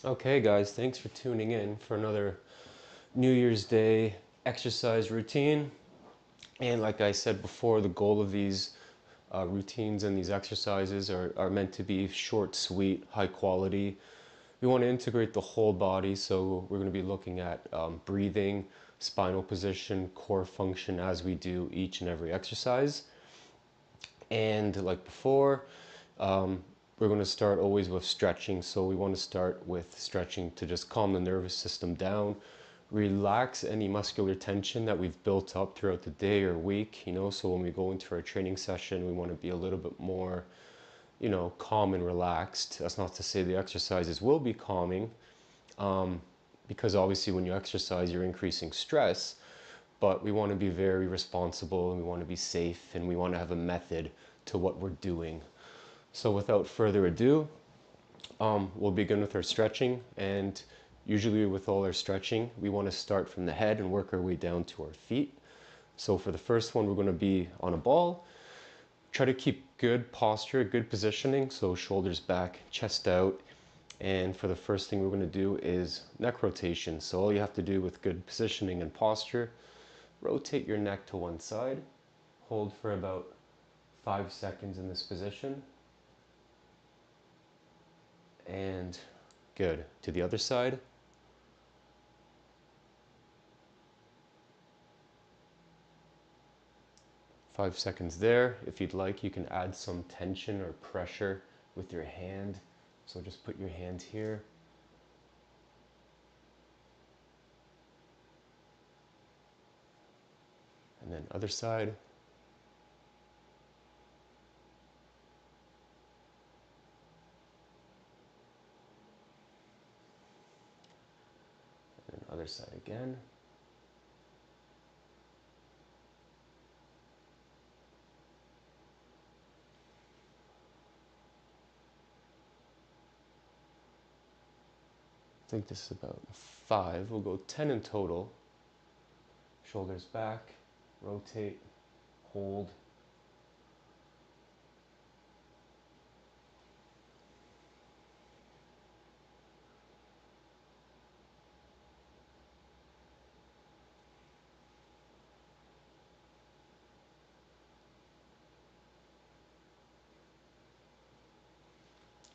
Okay, guys, thanks for tuning in for another New Year's Day exercise routine. And like I said before, the goal of these routines and these exercises are meant to be short, sweet, high quality. We want to integrate the whole body, so we're going to be looking at breathing, spinal position, core function as we do each and every exercise. And like before, we're going to start always with stretching. So we want to start with stretching to just calm the nervous system down, relax any muscular tension that we've built up throughout the day or week, so when we go into our training session, we want to be a little bit more, calm and relaxed. That's not to say the exercises will be calming, because obviously when you exercise, you're increasing stress, but we want to be very responsible and we want to be safe and we want to have a method to what we're doing. So without further ado, we'll begin with our stretching, and usually with all our stretching, we want to start from the head and work our way down to our feet. So for the first one, we're going to be on a ball. Try to keep good posture, good positioning, so shoulders back, chest out. And for the first thing we're going to do is neck rotation. So all you have to do with good positioning and posture, rotate your neck to one side, hold for about 5 seconds in this position, and good. To the other side. 5 seconds there. If you'd like, you can add some tension or pressure with your hand. So just put your hand here. And then other side. And other side again. I think this is about 5. We'll go 10 in total. Shoulders back, rotate, hold.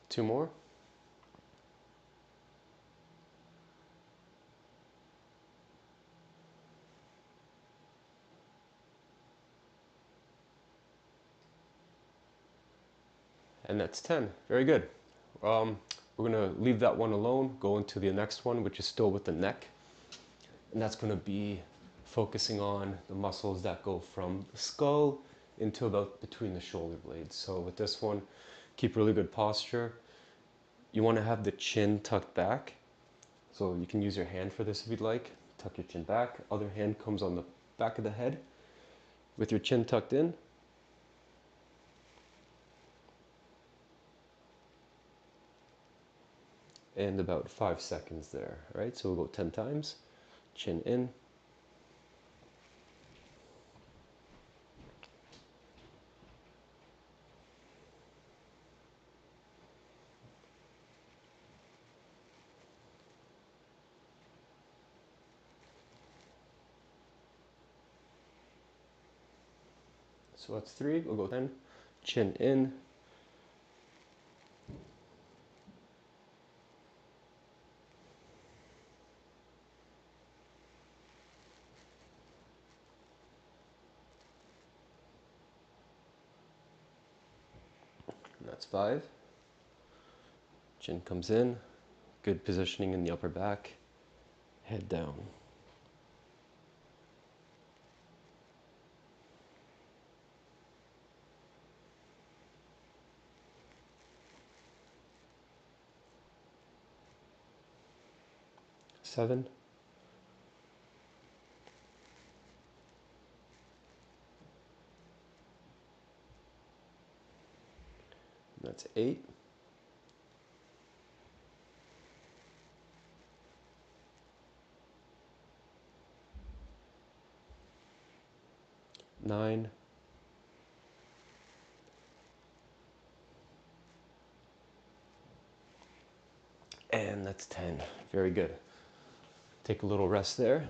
Two more. And that's 10. Very good. We're going to leave that one alone, go into the next one, which is still with the neck. And that's going to be focusing on the muscles that go from the skull into about between the shoulder blades. So with this one, keep really good posture. You want to have the chin tucked back. So you can use your hand for this if you'd like. Tuck your chin back. Other hand comes on the back of the head with your chin tucked in. And about 5 seconds there, right? So we'll go 10 times. Chin in. So that's 3. We'll go 10. Chin in. And that's 5. Chin comes in. Good positioning in the upper back. Head down. 7. That's 8. 9. And that's 10. Very good. Take a little rest there.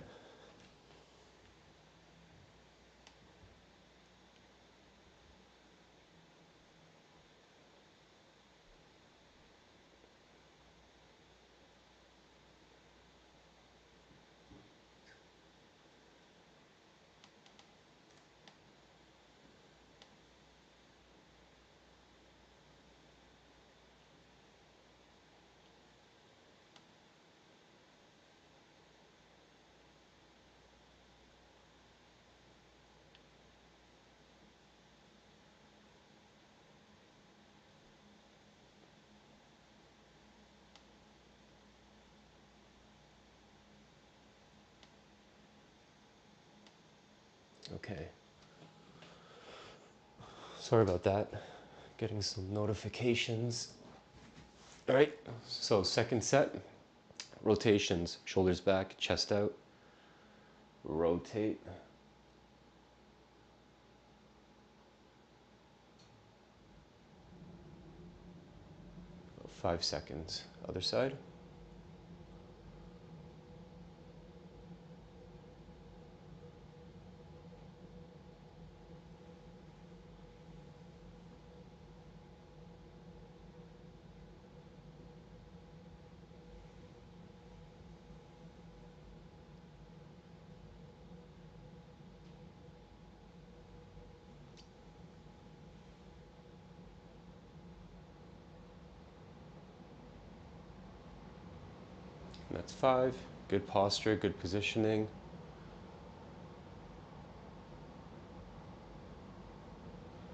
Okay. Sorry about that. Getting some notifications. All right, so second set, rotations, shoulders back, chest out, rotate. 5 seconds. Other side. And that's 5. Good posture, good positioning.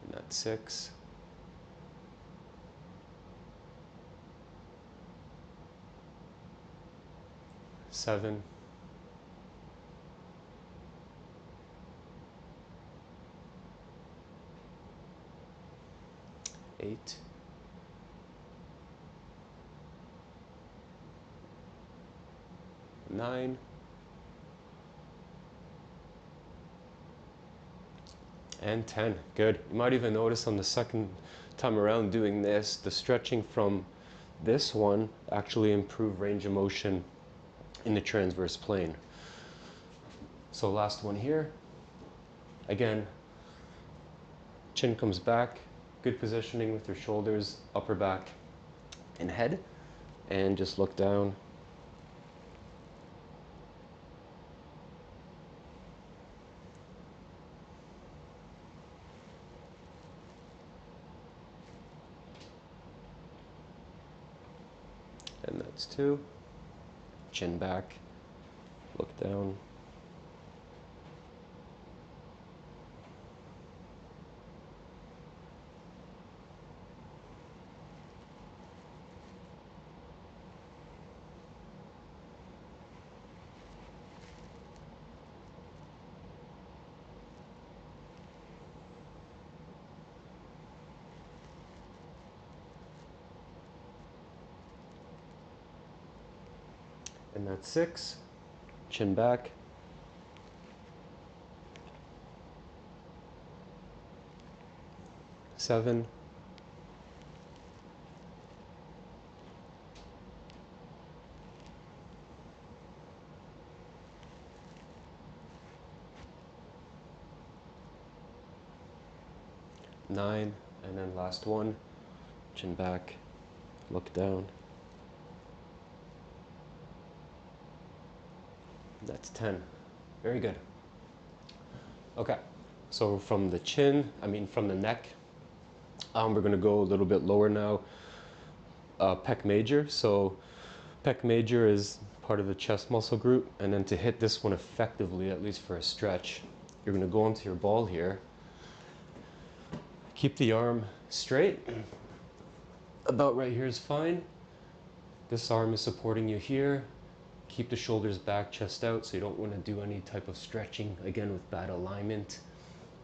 And that's 6. 7. 8. 9. And 10. Good. You might even notice on the second time around doing this, the stretching from this one actually improved range of motion in the transverse plane. So last one here. Again, chin comes back, good positioning with your shoulders, upper back, and head, and just look down. And that's 2. Chin back, look down. And that's 6. Chin back. 7. 9. And then last one, chin back, look down. That's 10. Very good. Okay, so from the chin, from the neck, we're gonna go a little bit lower now. Pec major. So pec major is part of the chest muscle group, and then to hit this one effectively, at least for a stretch, you're gonna go onto your ball here. Keep the arm straight. About right here is fine. This arm is supporting you here. Keep the shoulders back, chest out, so you don't want to do any type of stretching, again, with bad alignment.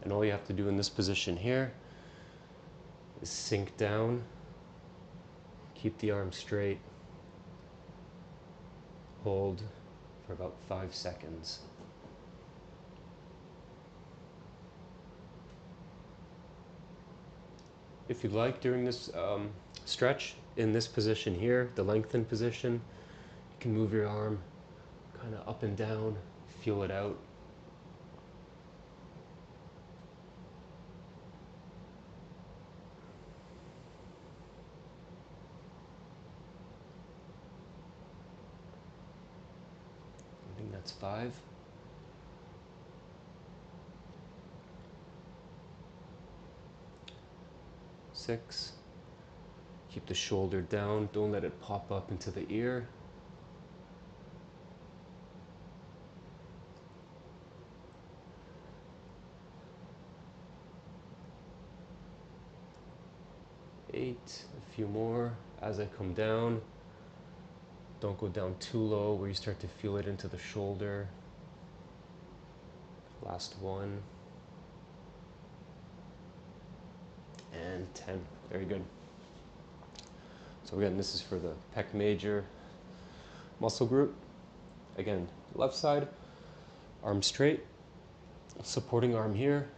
And all you have to do in this position here is sink down, keep the arm straight, hold for about 5 seconds. If you'd like, during this stretch in this position here, the lengthened position. You can move your arm kind of up and down, feel it out. I think that's 5. 6. Keep the shoulder down, don't let it pop up into the ear. 8. A few more. As I come down, don't go down too low where you start to feel it into the shoulder. Last one. And 10. Very good. So again, this is for the pec major muscle group. Again, left side, arm straight, supporting arm here.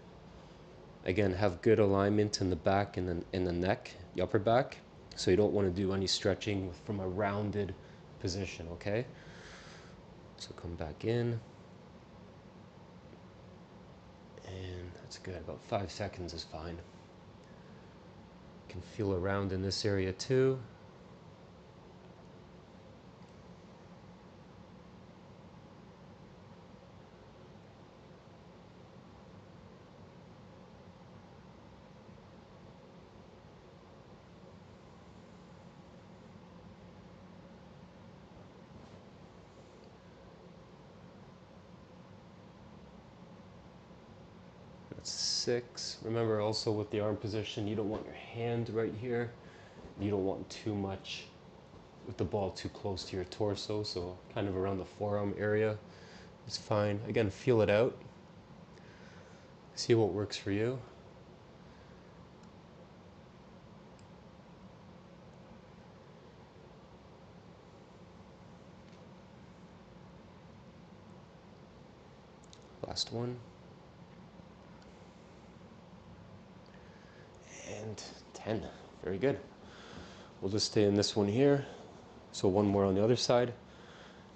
Again, have good alignment in the back and in the neck, the upper back. So you don't want to do any stretching from a rounded position, okay? So come back in. And that's good, about 5 seconds is fine. You can feel around in this area too. That's 6. Remember also with the arm position, you don't want your hand right here. You don't want too much with the ball too close to your torso, so kind of around the forearm area is fine. Again, feel it out. See what works for you. Last one. And 10. Very good. We'll just stay in this one here. So one more on the other side.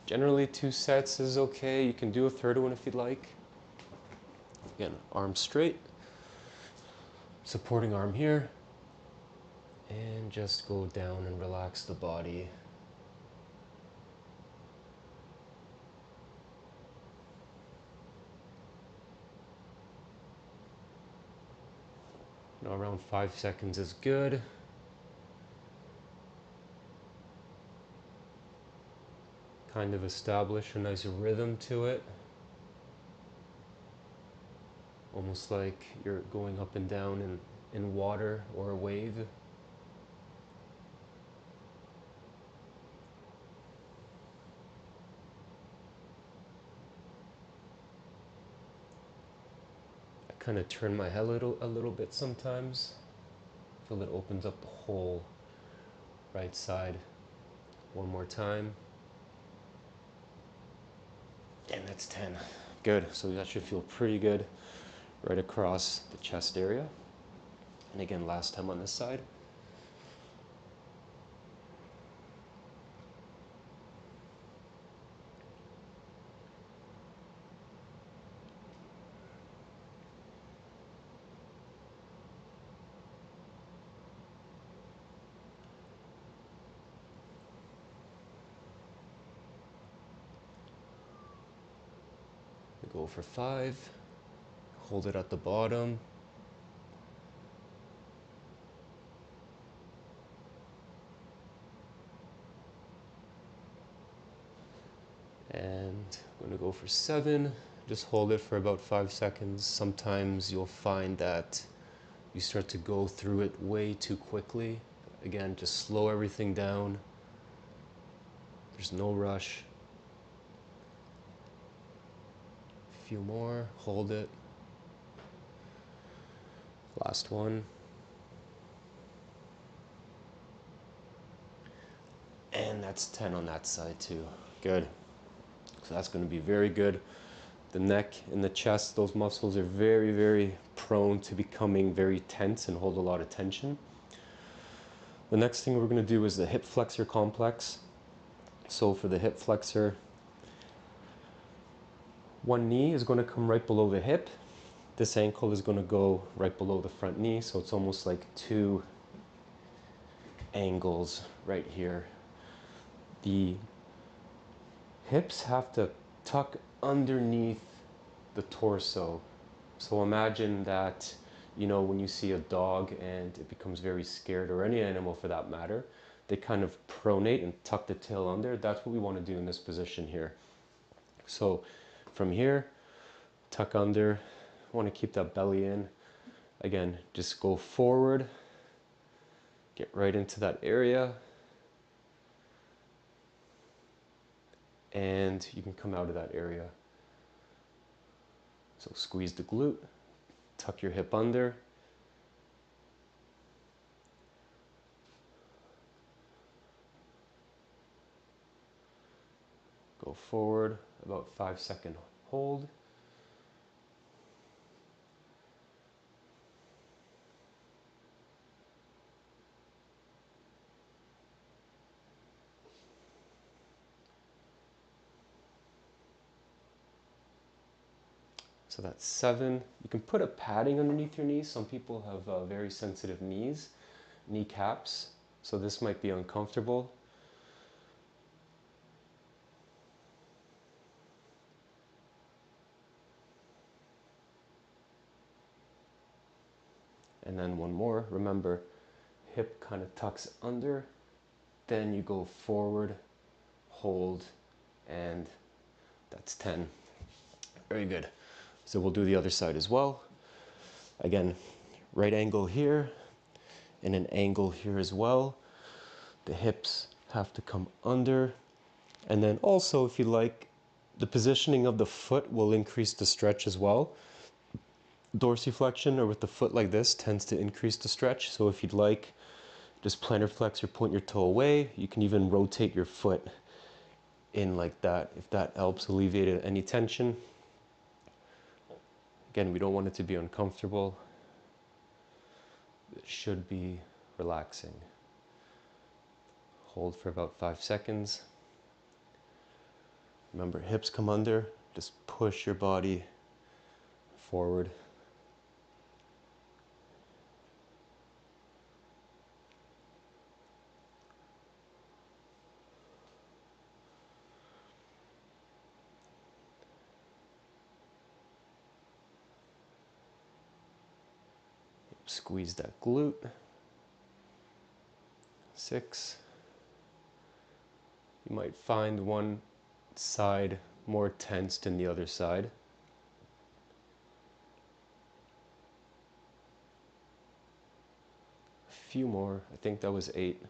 Generally 2 sets is okay. You can do a third one if you'd like. Again, arm straight. Supporting arm here. And just go down and relax the body. Now around 5 seconds is good. Kind of establish a nice rhythm to it. Almost like you're going up and down in water or a wave. I kind of turn my head a little bit sometimes. Feel it opens up the whole right side. One more time. And that's 10. Good. So that should feel pretty good right across the chest area. And again, last time on this side. Go for 5. Hold it at the bottom. And I'm going to go for 7. Just hold it for about 5 seconds. Sometimes you'll find that you start to go through it way too quickly. Again, just slow everything down. There's no rush. A few more. Hold it. Last one. And that's 10 on that side too. Good. So that's going to be very good. The neck and the chest, those muscles are very, very prone to becoming very tense and hold a lot of tension. The next thing we're going to do is the hip flexor complex. So for the hip flexor, one knee is going to come right below the hip. This ankle is going to go right below the front knee, so it's almost like two angles right here. The hips have to tuck underneath the torso. So imagine that, you know, when you see a dog and it becomes very scared, or any animal for that matter, they kind of pronate and tuck the tail under. That's what we want to do in this position here. So from here, tuck under, want to keep that belly in. Again, just go forward, get right into that area, and you can come out of that area. So squeeze the glute, tuck your hip under, go forward, about 5-second hold. So that's 7. You can put a padding underneath your knees. Some people have very sensitive knees, kneecaps, so this might be uncomfortable. And then one more. Remember, hip kind of tucks under, then you go forward, hold, and that's 10. Very good. So we'll do the other side as well. Again, right angle here and an angle here as well. The hips have to come under. And then also, if you like, the positioning of the foot will increase the stretch as well. Dorsiflexion, or with the foot like this, tends to increase the stretch. So if you'd like, just plantar flex or point your toe away. You can even rotate your foot in like that, if that helps alleviate any tension. Again, we don't want it to be uncomfortable. It should be relaxing. Hold for about 5 seconds. Remember, hips come under, just push your body forward. Squeeze that glute. 6. You might find one side more tense than the other side. A few more. I think that was 8.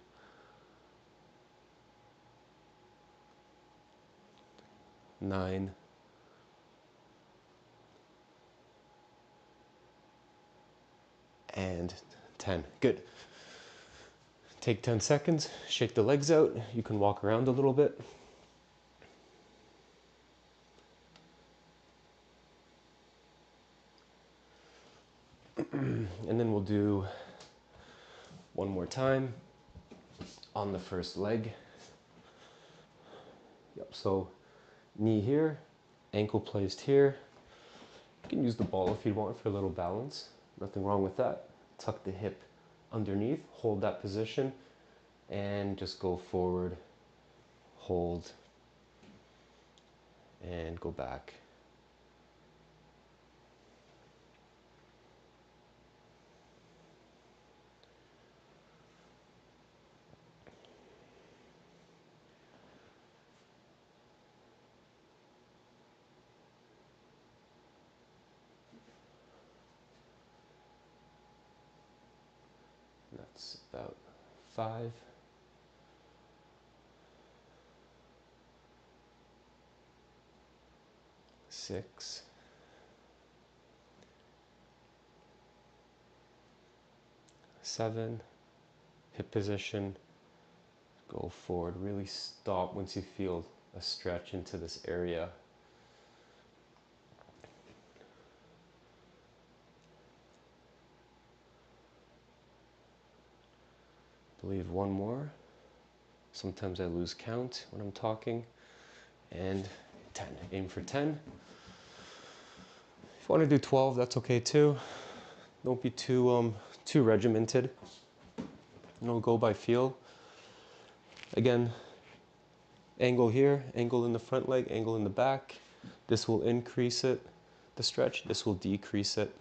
9. And 10. Good. Take 10 seconds, shake the legs out. You can walk around a little bit. And then we'll do one more time on the first leg. Yep, so knee here, ankle placed here. You can use the ball if you want for a little balance. Nothing wrong with that. Tuck the hip underneath, hold that position, and just go forward, hold, and go back. That's about 5. 6. 7. Hip position, go forward. Really stop once you feel a stretch into this area. believe one more. Sometimes I lose count when I'm talking. And 10. Aim for 10. If you want to do 12, that's okay too. Don't be too regimented. Go by feel. Again, angle here, angle in the front leg, angle in the back. This will increase it, the stretch. This will decrease it.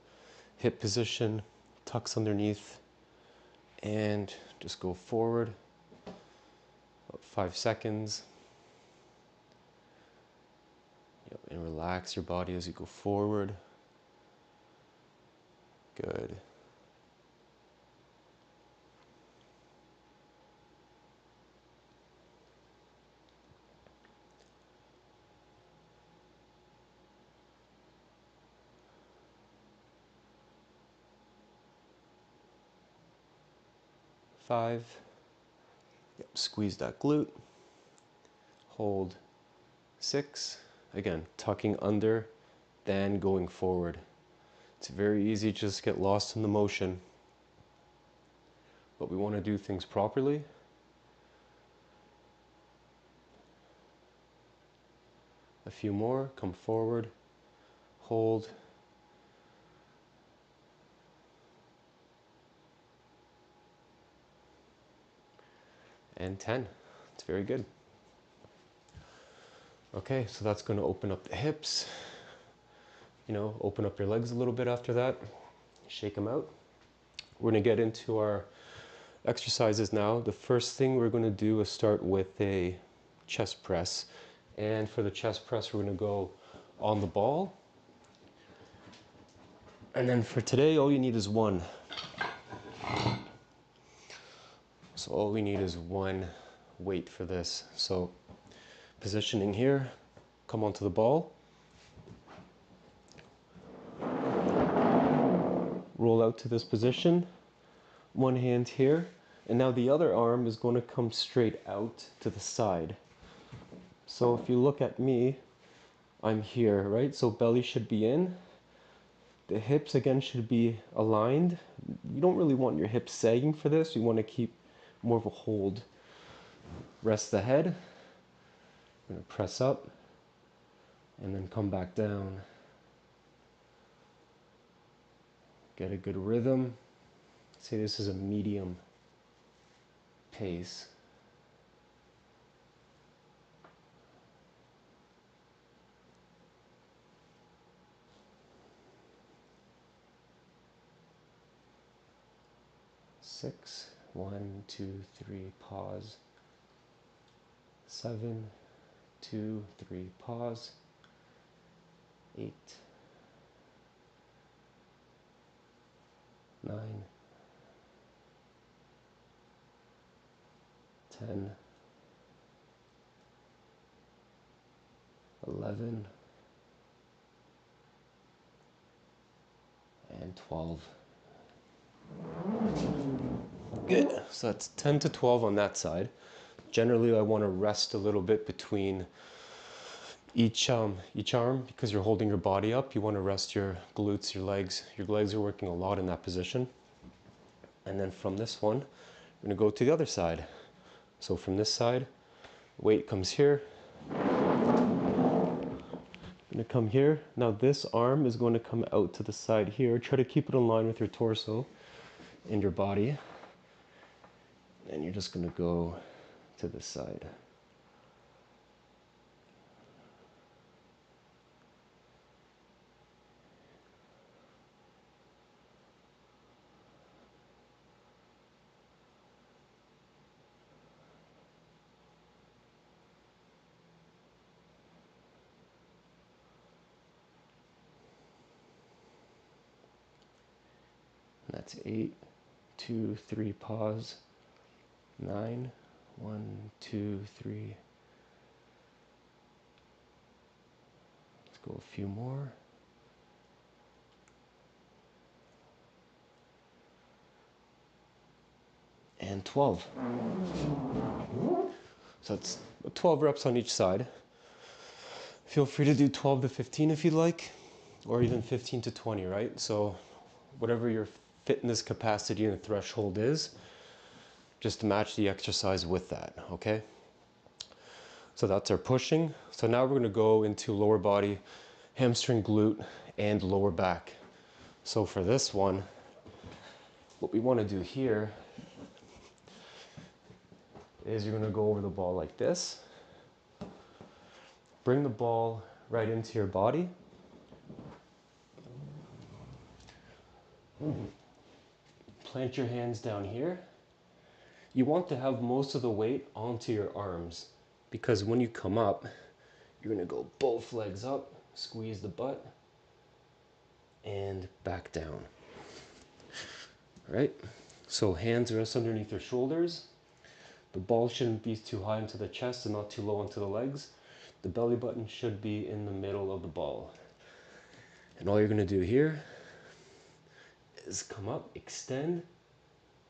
Hip position, tucks underneath, and just go forward. About 5 seconds. And relax your body as you go forward. Good. Five. Yep, squeeze that glute. Hold. 6. Again, tucking under, then going forward. It's very easy to just get lost in the motion. But we want to do things properly. A few more, come forward, hold. And 10. It's very good. Okay, so that's going to open up the hips. Open up your legs a little bit after that. Shake them out. We're going to get into our exercises now. The first thing we're going to do is start with a chest press. And for the chest press, we're going to go on the ball. And then for today, all you need is one. So all we need is one weight for this. So positioning here, come onto the ball. Roll out to this position. One hand here. And now the other arm is going to come straight out to the side. So if you look at me, I'm here, right? So belly should be in. The hips again should be aligned. You don't really want your hips sagging for this. You want to keep more of a hold. Rest the head. I'm going to press up and then come back down. Get a good rhythm. Say this is a medium pace. Six. 1, 2, 3, pause. 7, 2, 3, pause. 8, 9, 10, 11, and 12. Good. So that's 10 to 12 on that side. Generally, I want to rest a little bit between each arm because you're holding your body up. You want to rest your glutes, your legs. Your legs are working a lot in that position. And then from this one, we're going to go to the other side. So from this side, weight comes here. Going to come here. Now this arm is going to come out to the side here. Try to keep it in line with your torso and your body. And you're just going to go to this side. That's 8, 2, 3, pause. 9, 1, 2, 3. Let's go a few more. And 12. So that's 12 reps on each side. Feel free to do 12 to 15 if you'd like, or even 15 to 20, right? So whatever your fitness capacity and threshold is, just to match the exercise with that, okay? So that's our pushing. So now we're gonna go into lower body, hamstring, glute, and lower back. So for this one, what we wanna do here is you're gonna go over the ball like this. Bring the ball right into your body. Plant your hands down here. You want to have most of the weight onto your arms because when you come up, you're gonna go both legs up, squeeze the butt, and back down. All right, so hands rest underneath your shoulders. The ball shouldn't be too high into the chest and not too low into the legs. The belly button should be in the middle of the ball. And all you're gonna do here is come up, extend,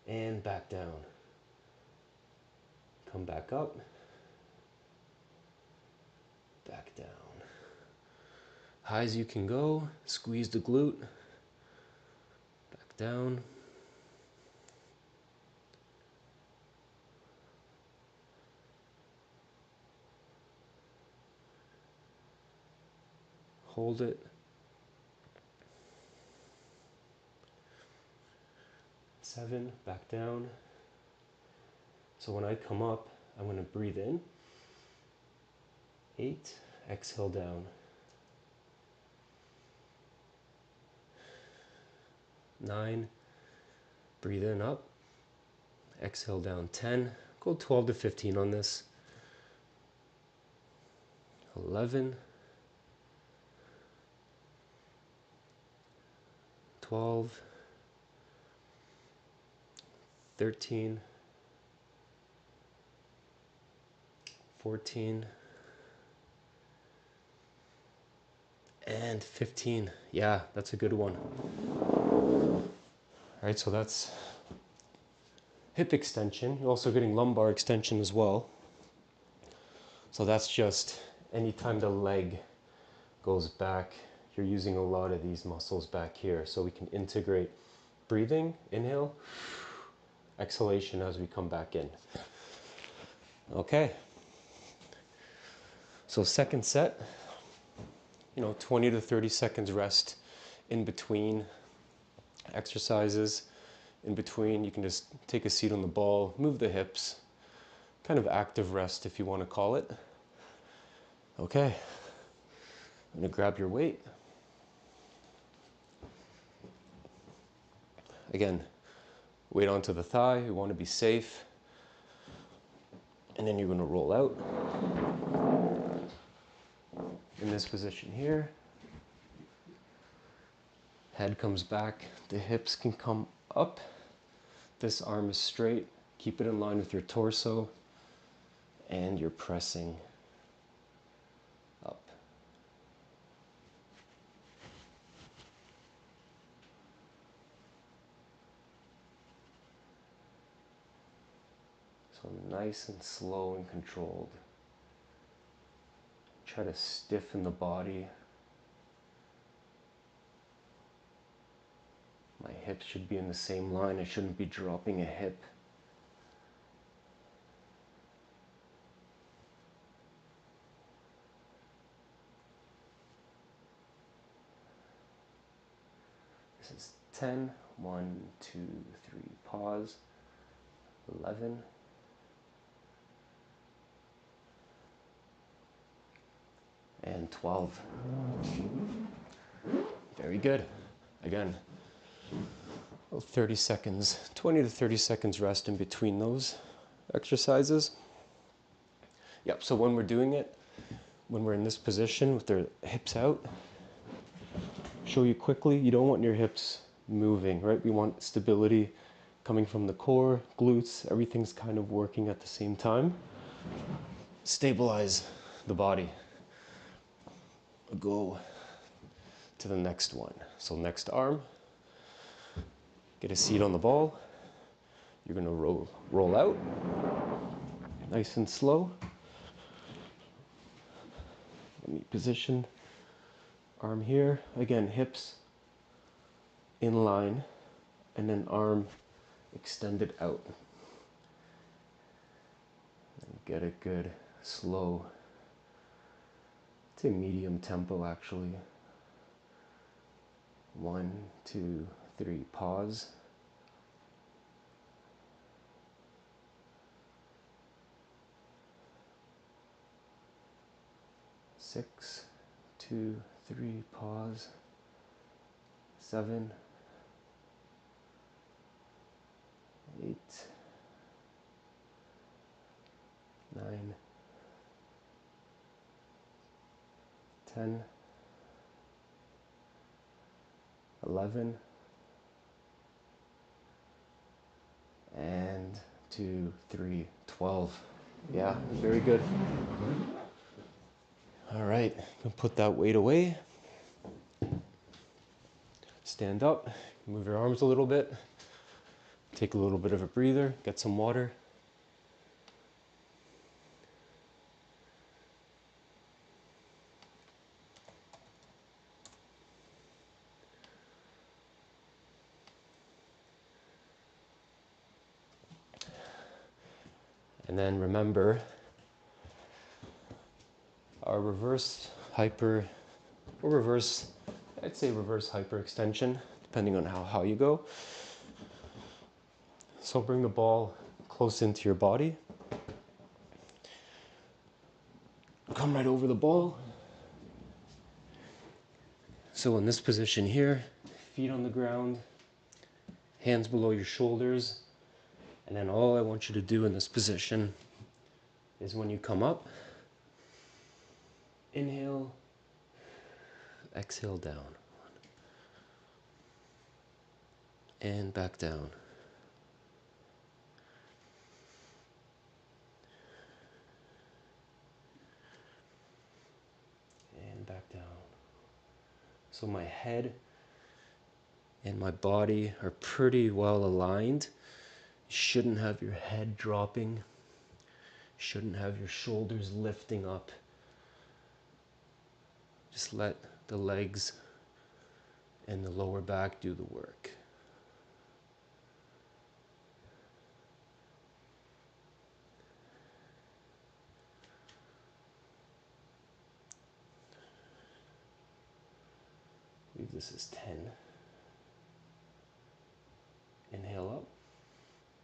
and back down. Come back up, back down. High as you can go, squeeze the glute, back down. Hold it. 7, back down. So when I come up, I'm going to breathe in. 8, exhale down. 9, breathe in up. Exhale down. 10, go 12 to 15 on this. 11, 12, 13, 14, and 15. Yeah, that's a good one. All right, so that's hip extension. You're also getting lumbar extension as well. So that's just anytime the leg goes back, you're using a lot of these muscles back here. So we can integrate breathing, inhale, exhalation as we come back in. Okay. So second set, 20 to 30 seconds rest in between exercises. In between, you can just take a seat on the ball, move the hips, kind of active rest if you want to call it. Okay, I'm gonna grab your weight. Again, weight onto the thigh, you want to be safe. And then you're gonna roll out. In this position here. Head comes back, the hips can come up. This arm is straight, keep it in line with your torso, and you're pressing up. So nice and slow and controlled. Try to stiffen the body. My hips should be in the same line. I shouldn't be dropping a hip. This is 10. 1, 2, 3, pause. 11. And 12. Very good. Again, 30 seconds, 20 to 30 seconds rest in between those exercises. Yep, so when we're doing it, when we're in this position with their hips out, show you quickly, you don't want your hips moving, right? We want stability coming from the core, glutes, everything's kind of working at the same time. Stabilize the body. Go to the next one. So next arm, get a seat on the ball. You're gonna roll out, nice and slow. Let me position, arm here. Again, hips in line, and then arm extended out. get it good, slow. It's a medium tempo actually. 1, 2, 3, pause. 6, 2, 3, pause. 7, 8, 9, 10, 11, and 2, 3, 12. Yeah, very good. All right, gonna put that weight away. Stand up, move your arms a little bit. Take a little bit of a breather, get some water. And then remember our reverse hyper, or reverse, I'd say reverse hyperextension, depending on how high you go. So bring the ball close into your body. Come right over the ball. So in this position here, feet on the ground, hands below your shoulders. And then all I want you to do in this position is when you come up, inhale, exhale down, and back down. And back down. So my head and my body are pretty well aligned. You shouldn't have your head dropping. You shouldn't have your shoulders lifting up. Just let the legs and the lower back do the work. I believe this is 10. Inhale up,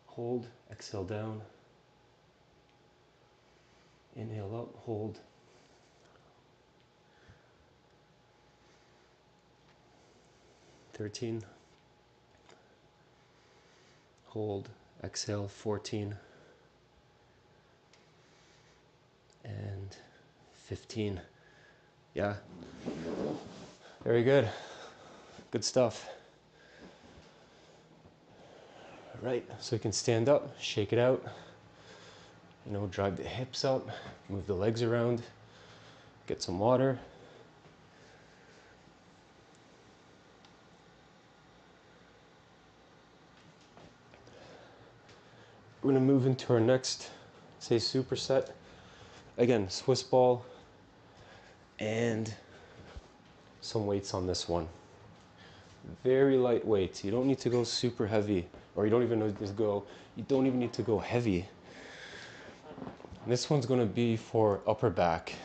hold, exhale down. Inhale up, hold. "13, hold, exhale, 14, and 15. Yeah, very good. Good stuff. All right, so you can stand up, shake it out, drive the hips up, move the legs around, get some water. We're gonna move into our next, say, superset. Again, Swiss ball and some weights on this one. Very light weights. You don't need to go super heavy, or you don't even need to go heavy. This one's gonna be for upper back.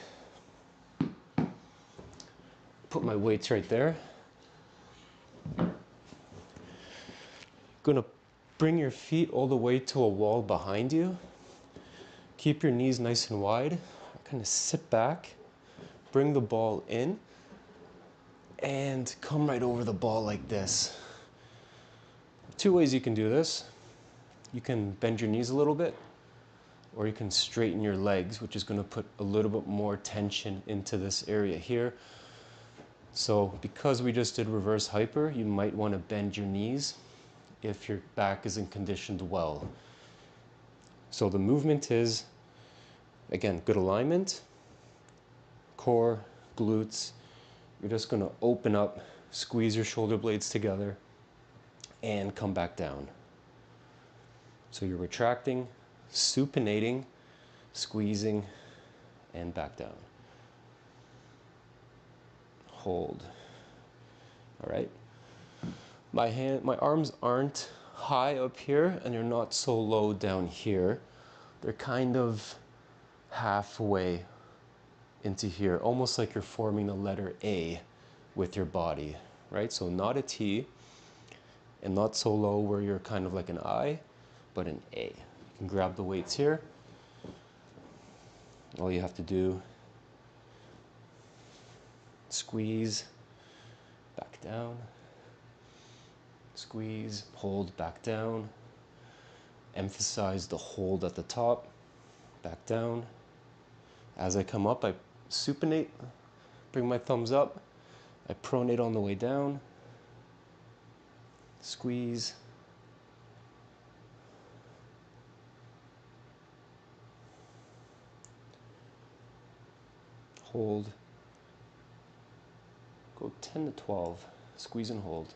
Put my weights right there. Gonna bring your feet all the way to a wall behind you. Keep your knees nice and wide. Kind of sit back, bring the ball in, and come right over the ball like this. Two ways you can do this. You can bend your knees a little bit, or you can straighten your legs, which is going to put a little bit more tension into this area here. So because we just did reverse hyper, you might want to bend your knees if your back isn't conditioned well. So the movement is, again, good alignment, core, glutes. You're just going to open up, squeeze your shoulder blades together, and come back down. So you're retracting, supinating, squeezing, and back down. Hold. All right. My arms aren't high up here, and they're not so low down here. They're kind of halfway into here, almost like you're forming the letter A with your body, right? So not a T, and not so low where you're kind of like an I, but an A. You can grab the weights here. All you have to do, squeeze, back down, squeeze, hold, back down. Emphasize the hold at the top, back down. As I come up, I supinate, bring my thumbs up, I pronate on the way down, squeeze, hold, go 10 to 12, squeeze and hold.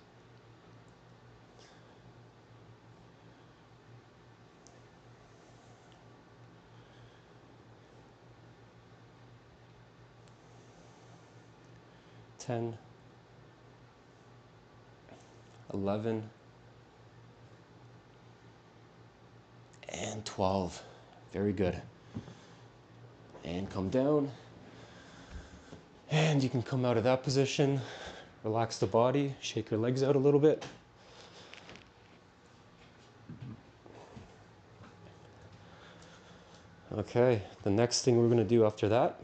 Ten, 11, and 12. Very good. And come down. And you can come out of that position, relax the body, shake your legs out a little bit. Okay, the next thing we're going to do after that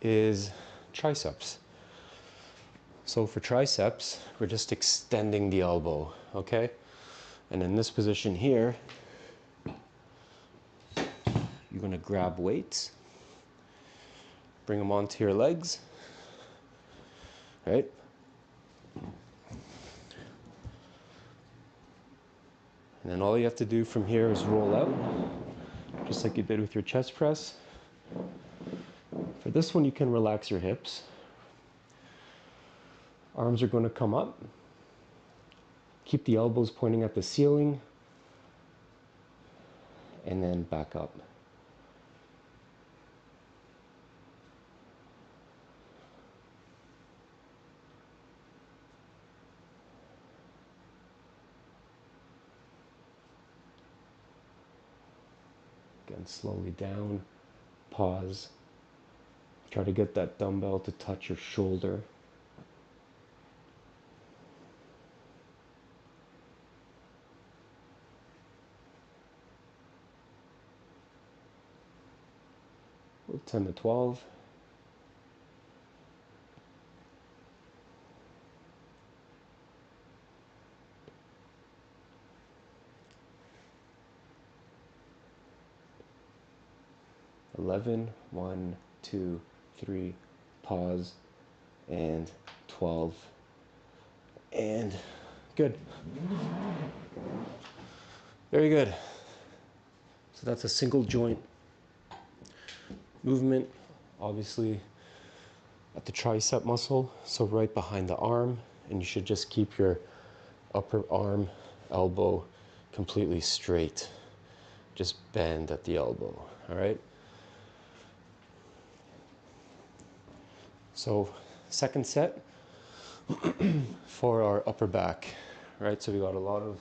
is triceps. So for triceps, we're just extending the elbow, okay? And in this position here, you're going to grab weights, bring them onto your legs, right? And then all you have to do from here is roll out, just like you did with your chest press. For this one, you can relax your hips. Arms are going to come up. Keep the elbows pointing at the ceiling, and then back up. Again, slowly down, pause. Try to get that dumbbell to touch your shoulder. Go 10 to 12. Eleven, 1, 2, 3, pause, and 12, and good. Very good. So that's a single joint movement, obviously at the tricep muscle, so right behind the arm, and you should just keep your upper arm, elbow completely straight. Just bend at the elbow, all right? So second set for our upper back, right? So we got a lot of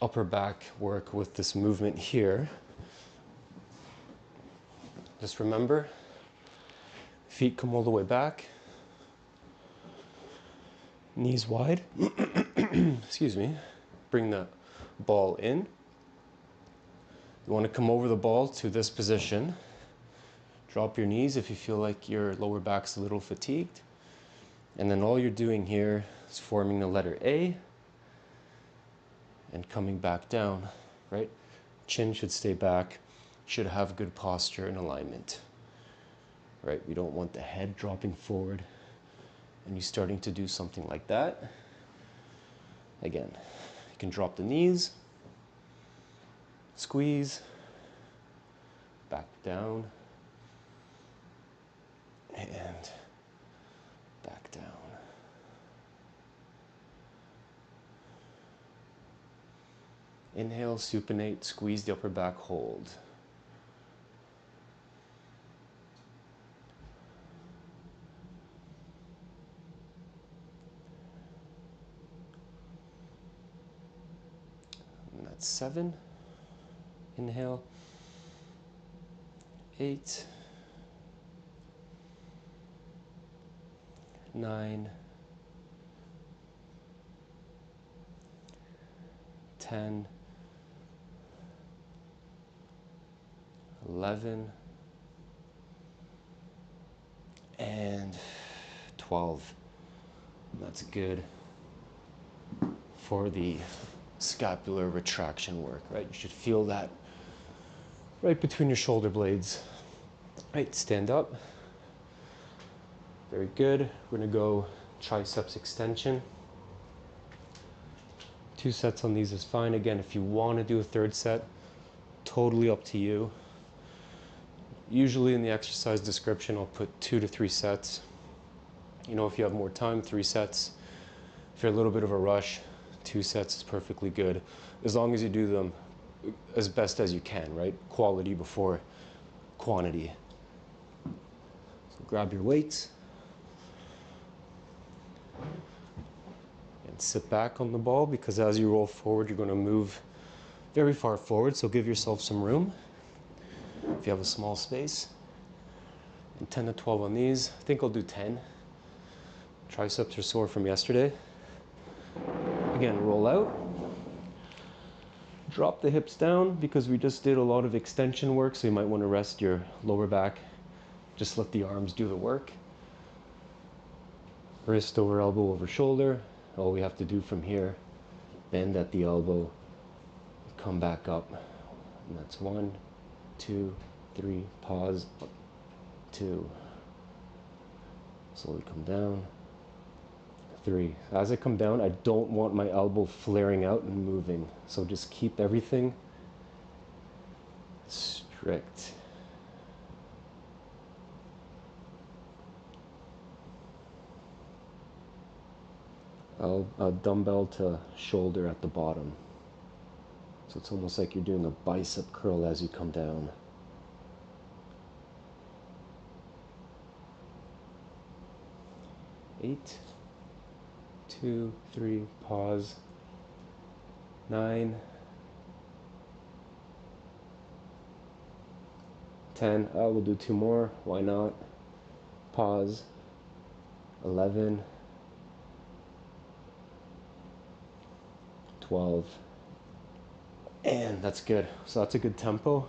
upper back work with this movement here. Just remember, feet come all the way back, knees wide, excuse me, bring the ball in. You want to come over the ball to this position. Drop your knees if you feel like your lower back's a little fatigued. And then all you're doing here is forming the letter A and coming back down, right? Chin should stay back, should have good posture and alignment, right? We don't want the head dropping forward and you starting to do something like that. Again, you can drop the knees, squeeze, back down, and back down. Inhale, supinate, squeeze the upper back, hold. And that's 7. inhale. 8, 9, 10, 11, and 12. That's good for the scapular retraction work, right? You should feel that right between your shoulder blades. Right, stand up. Very good. We're gonna go triceps extension. 2 sets on these is fine. Again, if you want to do a 3rd set, totally up to you. Usually in the exercise description, I'll put 2 to 3 sets. You know, if you have more time, 3 sets. If you're a little bit of a rush, 2 sets is perfectly good, as long as you do them as best as you can, right? Quality before quantity. So grab your weights and sit back on the ball, because as you roll forward, you're going to move very far forward, so give yourself some room if you have a small space. And 10 to 12 on these. I think I'll do 10. Triceps are sore from yesterday. Again, roll out. Drop the hips down, because we just did a lot of extension work, so you might want to rest your lower back. Just let the arms do the work. Wrist over elbow over shoulder. All we have to do from here, bend at the elbow, come back up. And that's 1, 2, 3, pause, 2. Slowly come down. 3. As I come down, I don't want my elbow flaring out and moving. So just keep everything strict. A dumbbell to shoulder at the bottom. So it's almost like you're doing a bicep curl as you come down. Eight, 2, 3, pause. 9, 10. We'll do 2 more. Why not? Pause. 11, 12, and that's good. So that's a good tempo.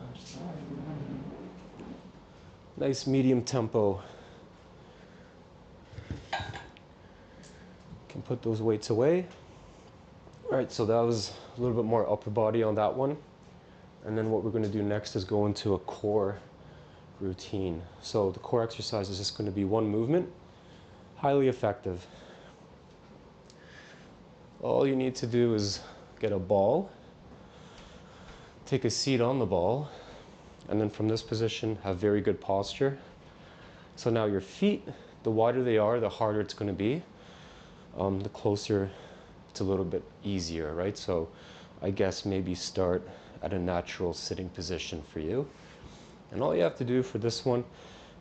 Nice medium tempo. Can put those weights away. All right, so that was a little bit more upper body on that one. And then what we're going to do next is go into a core routine. So the core exercise is just going to be 1 movement, highly effective. All you need to do is get a ball, take a seat on the ball, and then from this position have very good posture. So now your feet, the wider they are, the harder it's going to be. The closer, it's a little bit easier, right? So I guess maybe start at a natural sitting position for you. And all you have to do for this one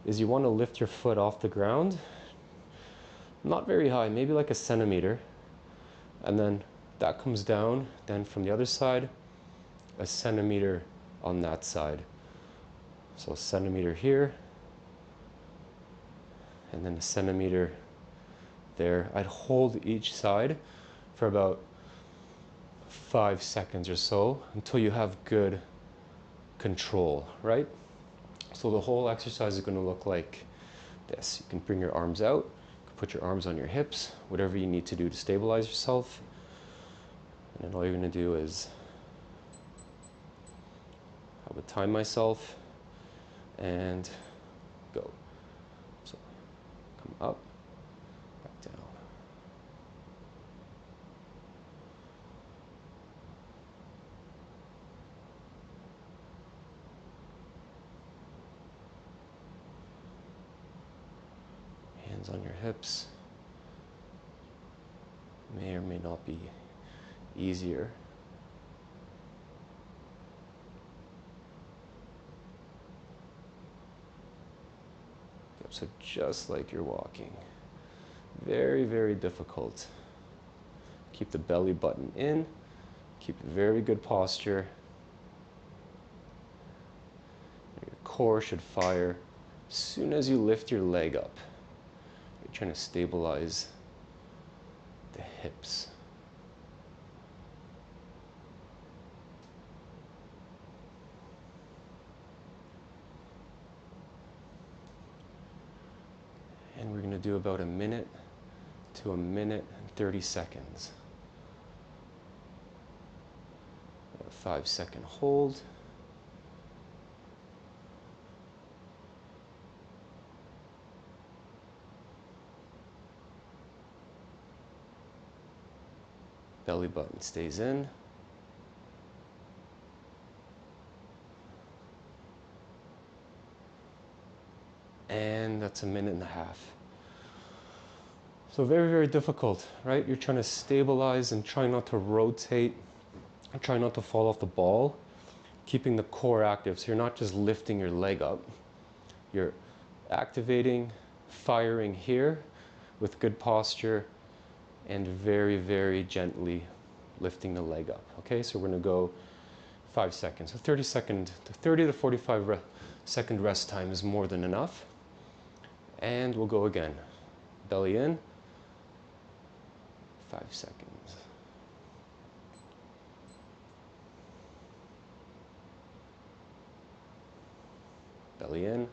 is you want to lift your foot off the ground, not very high, maybe like a centimeter. And then that comes down, then from the other side, a centimeter on that side. So a centimeter here, and then a centimeter there. I'd hold each side for about 5 seconds or so until you have good control, right? So the whole exercise is going to look like this. You can bring your arms out, you can put your arms on your hips, whatever you need to do to stabilize yourself. And then all you're going to do is, I would time myself and go. So come up, back down. Hands on your hips. May or may not be easier. So just like you're walking. Very, very difficult. Keep the belly button in. Keep very good posture. core should fire as soon as you lift your leg up. You're trying to stabilize the hips. And we're going to do about a minute to a minute and 30 seconds. A 5-second hold. Belly button stays in. And that's a minute and a half. So very, very difficult, right? You're trying to stabilize and try not to rotate, and try not to fall off the ball, keeping the core active. So you're not just lifting your leg up. You're activating, firing here with good posture, and very, very gently lifting the leg up. Okay, so we're gonna go 5 seconds. So 30 to 45 second rest time is more than enough. And we'll go again. Belly in, 5 seconds. Belly in.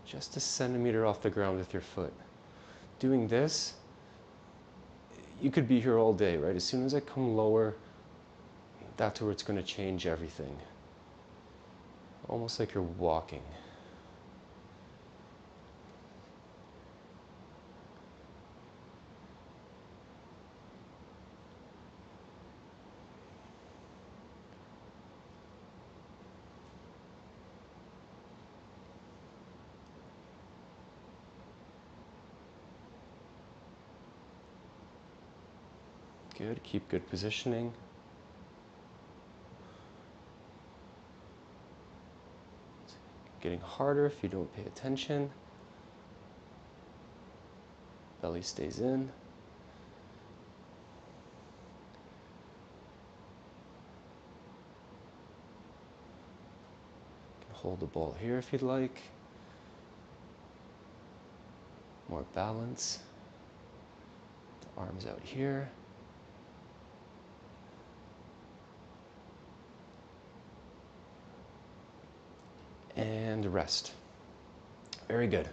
Just a centimeter off the ground with your foot. Doing this, you could be here all day, right? As soon as I come lower, that's where it's going to change everything. Almost like you're walking. Good, keep good positioning. It's getting harder if you don't pay attention. Belly stays in. Hold the ball here if you'd like. More balance. The arms out here. And rest. Very good.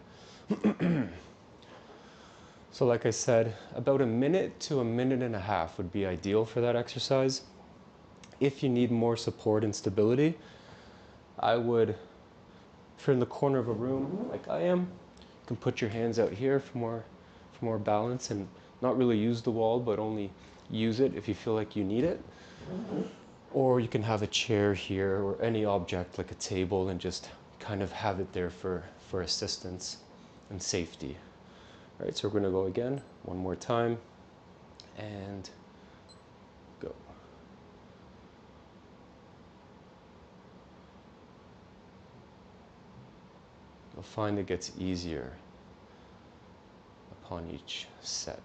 So like I said, about a minute to a minute and a half would be ideal for that exercise. If you need more support and stability, I would, if you're in the corner of a room like I am, you can put your hands out here for more balance and not really use the wall, but only use it if you feel like you need it. Or you can have a chair here or any object like a table and just kind of have it there for assistance and safety. All right, so we're going to go again, one more time, and go. You'll find it gets easier upon each set.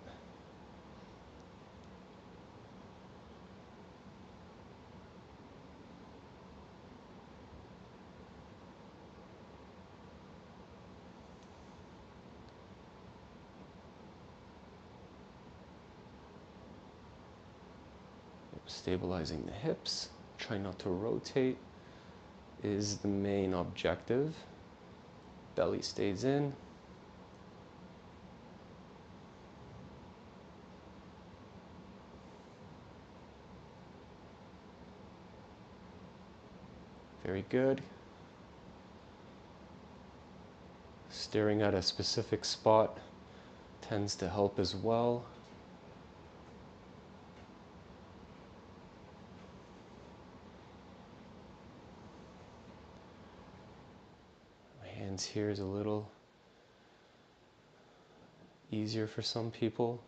Stabilizing the hips, try not to rotate is the main objective. Belly stays in. Very good. Staring at a specific spot tends to help as well. My hands here is a little easier for some people.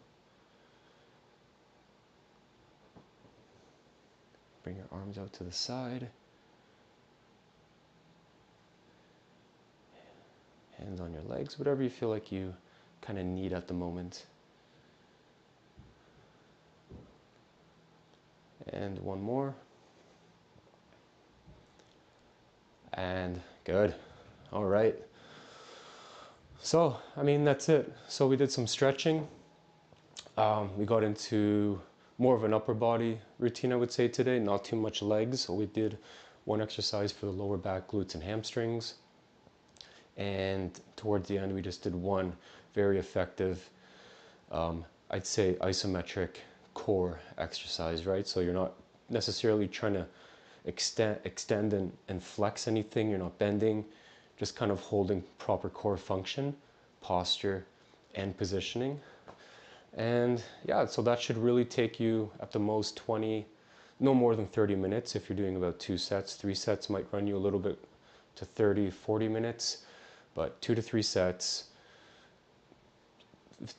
Bring your arms out to the side. Hands on your legs, whatever you feel like you kind of need at the moment. And one more. And good. All right. So, I mean, that's it. So we did some stretching. We got into more of an upper body routine, I would say, today, not too much legs. So we did one exercise for the lower back, glutes, and hamstrings. And towards the end, we just did one very effective, I'd say, isometric core exercise, right? So you're not necessarily trying to extend and flex anything. You're not bending, just kind of holding proper core function, posture, and positioning. And yeah, so that should really take you at the most 20, no more than 30 minutes if you're doing about 2 sets. 3 sets might run you a little bit to 30, 40 minutes, but 2 to 3 sets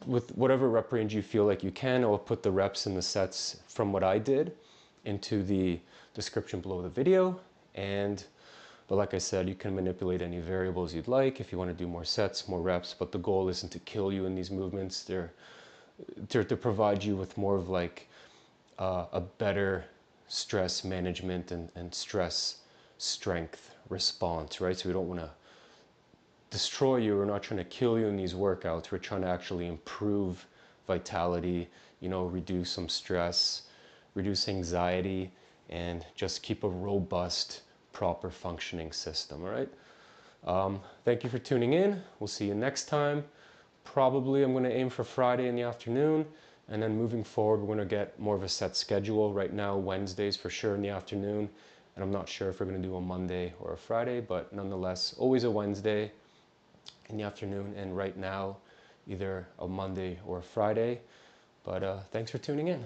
with whatever rep range you feel like you can. I'll put the reps and the sets from what I did into the description below the video. But like I said, you can manipulate any variables you'd like if you want to do more sets, more reps, but the goal isn't to kill you in these movements. They're to provide you with more of like a better stress management and stress strength response, right? So we don't want to destroy you. We're not trying to kill you in these workouts. We're trying to actually improve vitality, you know, reduce some stress, reduce anxiety, and just keep a robust, proper functioning system, all right? Thank you for tuning in. We'll see you next time. Probably I'm going to aim for Friday in the afternoon, and then moving forward we're going to get more of a set schedule. Right now Wednesdays for sure in the afternoon, and I'm not sure if we're going to do a Monday or a Friday, but nonetheless always a Wednesday in the afternoon, and right now either a Monday or a Friday. But thanks for tuning in.